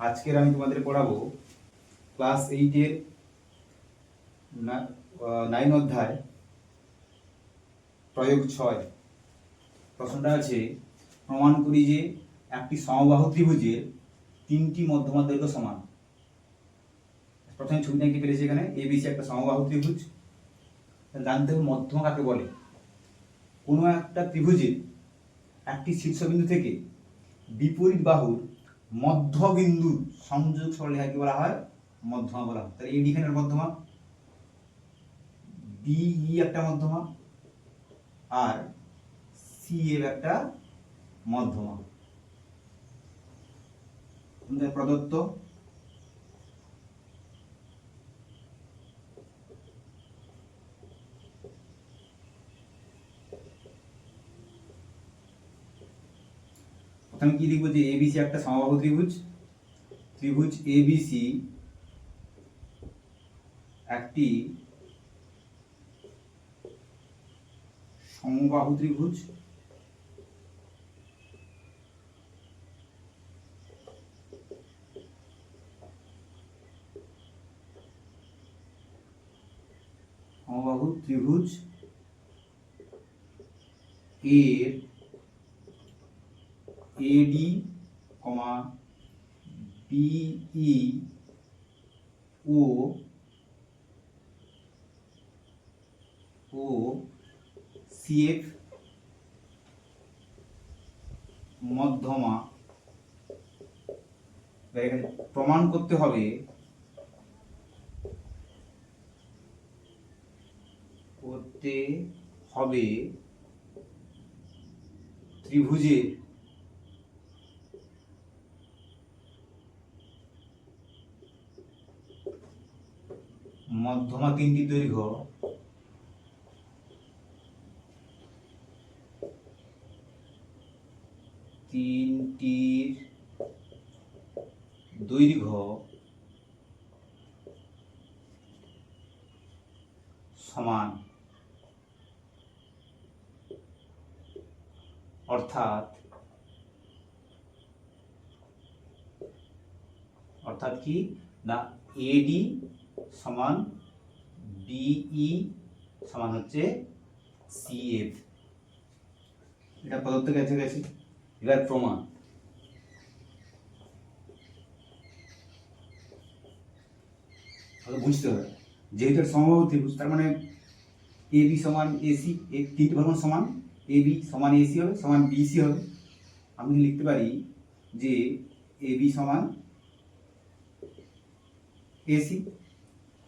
আজকের আমি তোমাদের পড়াবো ক্লাস 8-এর 9 অধ্যায় প্রয়োগ 6। প্রশ্নটা আছে, প্রমাণ করি যে একটি সমবাহু ত্রিভুজের 3টি মধ্যমার দৈর্ঘ্য সমান। প্রথমে ছবিটা এঁকে ফেলেছি এখানে, এবিসি একটা সমবাহু ত্রিভুজ। জানতে হবে মধ্যমা কাকে বলে। কোনো একটা ত্রিভুজের একটি শীর্ষবিন্দু থেকে বিপরীত বাহুর মধ্যবিন্দুর সংযোগ সরলরেখাকে বলা হয় মধ্যমা বলা হয়। তাহলে এডি এখানের মধ্যমা, বিই একটা মধ্যমা, আর সি এর একটা মধ্যমা। প্রদত্ত প্রথমে কি লিখবো যে এবিসি একটা সমবাহু ত্রিভুজ। ত্রিভুজ এবিসি একটি সমবাহু ত্রিভুজ। সমবাহু ত্রিভুজ এর এডি বিই ও সিএফ মধ্যমা। এখানে প্রমাণ করতে হবে ত্রিভুজের মধ্যমা 3টি দৈর্ঘ্য সমান, অর্থাৎ কি না, এডি সমান বিই সমান হচ্ছে সিএফ। এটা প্রদত্ত গেছে। এবার প্রমাণ। বুঝতে হবে যেহেতু সমবাহু ত্রিভুজ, তার মানে এবি সমান এসি, এই 3টি ভগ্নাংশ সমান। এবি সমান এসি হবে, সমান বিসি হবে। আমি লিখতে পারি যে এবি সমান এসি।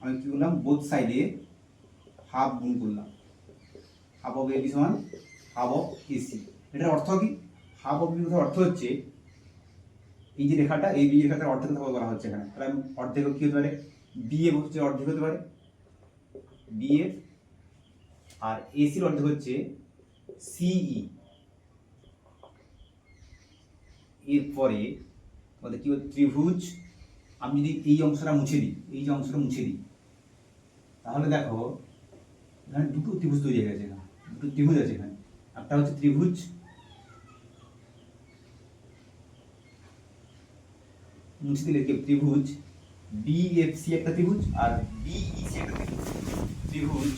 আমি কি করলাম, বোথ সাইডে হাফ গুণ করলাম। হাফ অফ এবি সমান হাফ অফ এসি। এটার অর্থ কি? হাফ অফ এবির অর্থ হচ্ছে এই যে রেখাটা, এই বি রেখাটার অর্ধেক কথা বলা হচ্ছে এখানে। তাহলে অর্ধেক কি হতে পারে, বিএফ হচ্ছে অর্ধেক হতে পারে বিএফ, আর এসির অর্ধেক হচ্ছে সিই। এরপরে আমাদের কি হচ্ছে ত্রিভুজ। আমি যদি এই অংশটা মুছে দিই, তাহলে দেখো এখানে দুটো ত্রিভুজ তৈরি হয়ে গেছে। দুটো ত্রিভুজ আছে এখানে। একটা হচ্ছে ত্রিভুজ মুছে দিলে ত্রিভুজ বিএফসি একটা ত্রিভুজ, আর বিইসি একটা ত্রিভুজ। ত্রিভুজ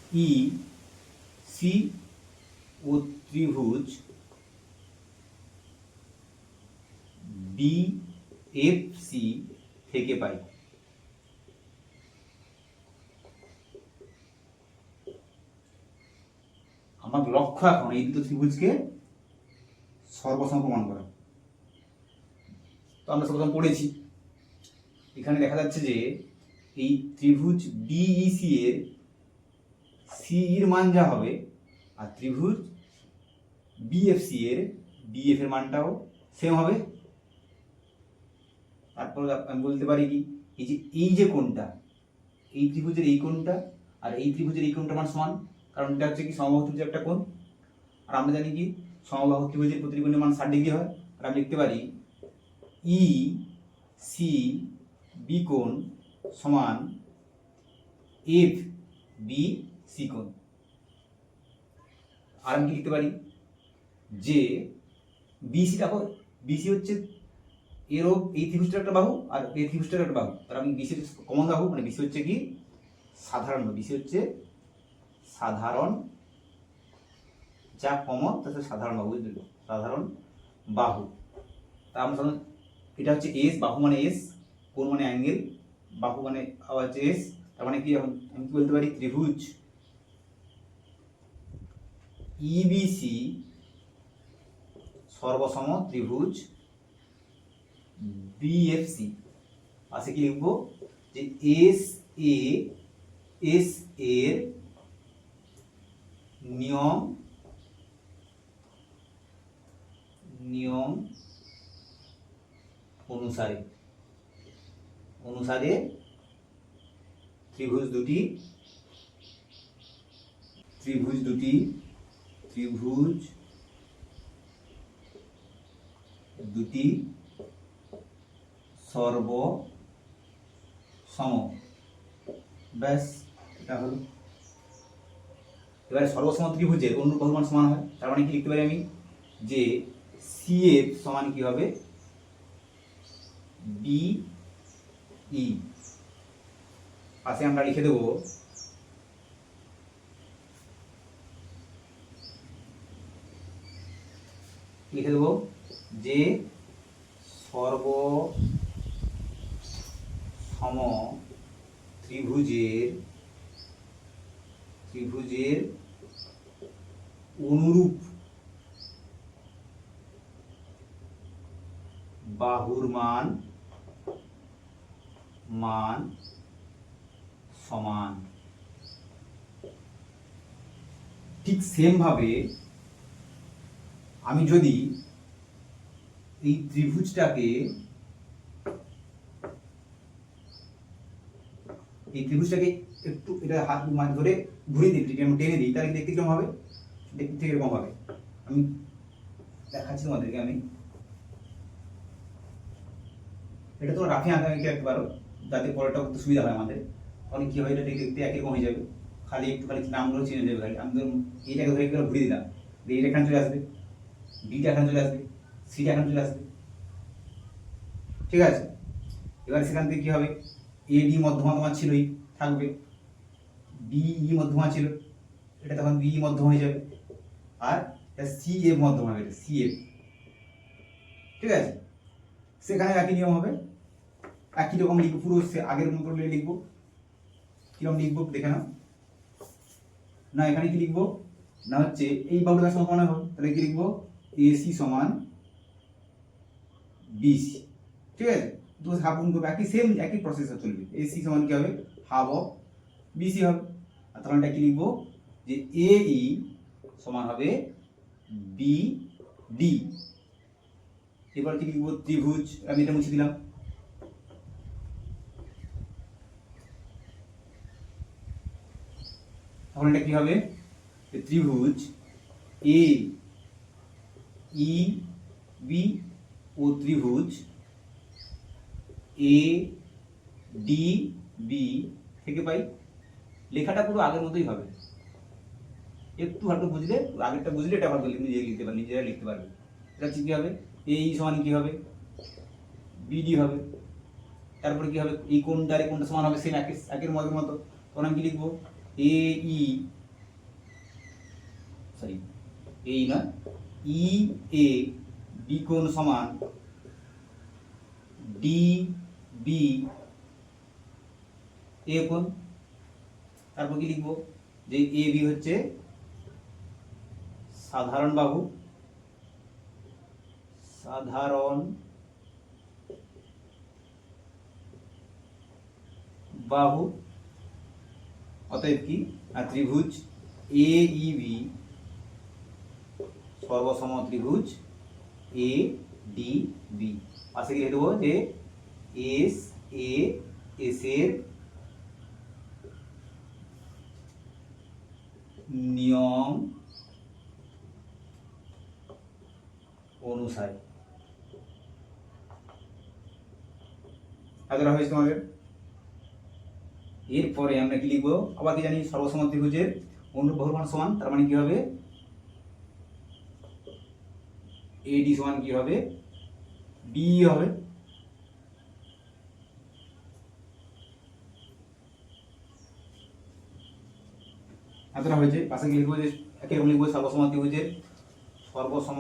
বিইসি ও ত্রিভুজ বিএফসি থেকে পাই আমার লক্ষ্য এখন এই দুটো ত্রিভুজকে সর্বসম প্রমাণ করা। তো আমরা সর্বসম পড়েছি। এখানে দেখা যাচ্ছে যে এই ত্রিভুজ বিইসি এর সি এর মান যা হবে, আর ত্রিভুজ বিএফসি এর বিএফ এর মানটাও সেম হবে। তারপর আমি বলতে পারি কি, এই যে কোণটা, এই ত্রিভুজের এই কোণটা আর এই ত্রিভুজের এই কোণটা মান সমান, কারণ এটা হচ্ছে কি সমবাহু ত্রিভুজের একটা কোণ। আর আমরা জানি কি সমবাহু ত্রিভুজের প্রতিটি কোণের মান 60 ডিগ্রি হয়। আর আমি লিখতে পারি ই সি বি কোণ সমান এফ বি সি কোণ। আর আমি কি লিখতে পারি যে বিসি দেখো বিসি হচ্ছে এরও এই ত্রিভুজটার একটা বাহু আর এই ত্রিভুজটার একটা বাহু, তার আমি বিসি কমন বাহু, মানে বিসি হচ্ছে কি সাধারণ, বিসি হচ্ছে সাধারণ, যা কমন তার সাধারণ বাহু, বুঝলি, সাধারণ বাহু। তা আমরা এটা হচ্ছে এস, বাহু মানে এস, কোণ মানে অ্যাঙ্গেল, বাহু মানে আবার হচ্ছে এস, তার মানে কি আমি কি বলতে পারি, ত্রিভুজ ইবিসি সর্বসম ত্রিভুজ বিএফসি। পাশে কি লিখবো, যে এস এর নিয়ম অনুসারে ত্রিভুজ দুটি সর্বসম। ব্যাস, এটা হলো। এবারে সর্বসম ত্রিভুজের অনুরূপ বাহুর সমান হয়, তার মানে কি লিখতে পারি আমি, যে সিএফ সমান কি হবে, বিই। পাশে আমরা লিখে দেব যে সর্বসম ত্রিভুজের অনুরূপ বাহুর মান সমান। ঠিক সেম ভাবে আমি যদি এই ত্রিভুজটাকে একটু এটা হাত ধরে ঘুরিয়ে দিই, টেনে দিই, তাহলে দেখতে কিরকম হবে, দেখতে ঠিক এরকম হবে। আমি দেখাচ্ছি তোমাদেরকে, আমি এটা তোমরা রাফি আঁকা এঁকে রাখতে পারো, যাতে পরেটা করতে সুবিধা হয় আমাদের। তাহলে কি হয়, এটা দেখতে একই রকম হয়ে যাবে, খালি নামগুলো চেঞ্জ হয়ে যাবে। খালি আমি ধরুন এইটাকে ধরে একবার ঘুরিয়ে দিলাম, এইটা এখানে চলে আসবে, ডিটা এখানে চলে আসবে, সিটা এখানে চলে আসবে, ঠিক আছে। এবার সেখান থেকে কি হবে, এডি মধ্যমা তোমার ছিলই, থাকবে, বিই মধ্যমা ছিল, এটা তখন বিই মধ্যমা হয়ে যাবে, আর সিএফ মধ্যমা হবে, এটা সিএফ, ঠিক আছে। সেখানে একই নিয়ম হবে, একই রকম লিখবো, পুরো আগের মতো লিখবো। কিরকম লিখবো দেখে নাও না, এখানে কি লিখবো না, হচ্ছে এই বাহুটার সমান হবে, তাহলে কি লিখবো, এসি সমান বিসি, ঠিক আছে। তো হাফ গুণ করবো, একই প্রসেসে চলবে। এসি সমান কি হবে, হাফ অফ বিসি হবে। আর তখন এটা কি লিখবো, যে এই সমান হবে বিডি। এবার কি লিখবো, ত্রিভুজ, আমি এটা মুছে দিলাম, তখন এটা কি হবে, ত্রিভুজ এ ই বি ও ত্রিভুজ এ ডি বি থেকে পাই। লেখাটা পুরো আগের মতোই হবে, একটু হালকা বুঝলে, আগেরটা বুঝলে এটা ভালো নিজেরা লিখতে পারবে। এটা কি হবে, এই সমান কি হবে, বিডি হবে। তারপরে কি হবে, এই কোণটা সমান হবে, সেম একের মতো। তখন আমি কি লিখবো, ই এ বি কোণ সমান ডি বি এ কোণ। তারপর কি লিখবো, যে এ বি হচ্ছে সাধারণ বাহু, অতএব কি, আর ত্রিভুজ এ ই বি সর্বসম ত্রিভুজ এ ডি বি। পাশে লিখে দেবো যে এস এর নিয়ম অনুসারে। এতটা হয়েছে তোমাদের। এরপরে আমরা কি লিখবো, আবার কি জানি, সর্বসম ত্রিভুজের অনুরূপ বাহুর মান সমান, তার মানে কি হবে, এডি সমান কি হবে, বি হবে। এতটা হয়েছে। পাশে কি লিখবো, যে একই রকম লিখবো সর্বসম ত্রিভুজের সর্বসম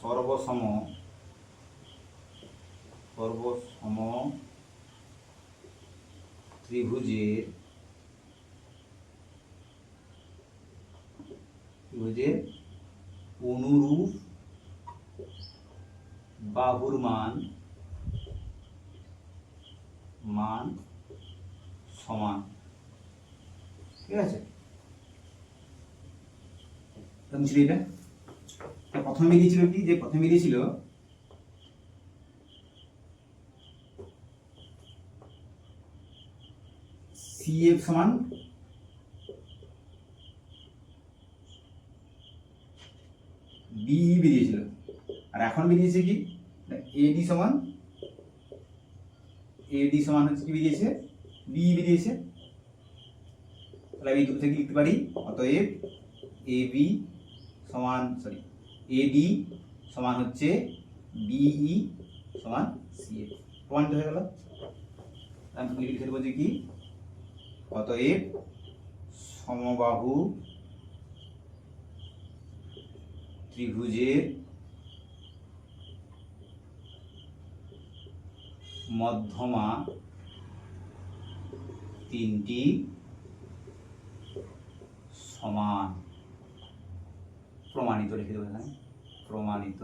সর্বসম সর্বসম ত্রিভুজের অনুরূপ বাহুর মান সমান। ঠিক আছে, এরকম ছিল এটা। প্রথমে বেরিয়েছিল কি, যে প্রথমে বেরিয়েছিল CF সমান BE বেরিয়েছিল, আর এখন বেরিয়েছে কি AD সমান হচ্ছে কি বেরিয়েছে, BE বেরিয়েছে। তাহলে আমি দুটো থেকে লিখতে পারি, অতএব AD সমান হচ্ছে BE সমান CF। প্রমাণিত হয়ে গেল। আমি লিখে দেবো যে কি, অতএব সমবাহু ত্রিভুজের মধ্যমা তিনটি সমান। প্রমাণিত লিখে দেবো এখানে, প্রমাণিত।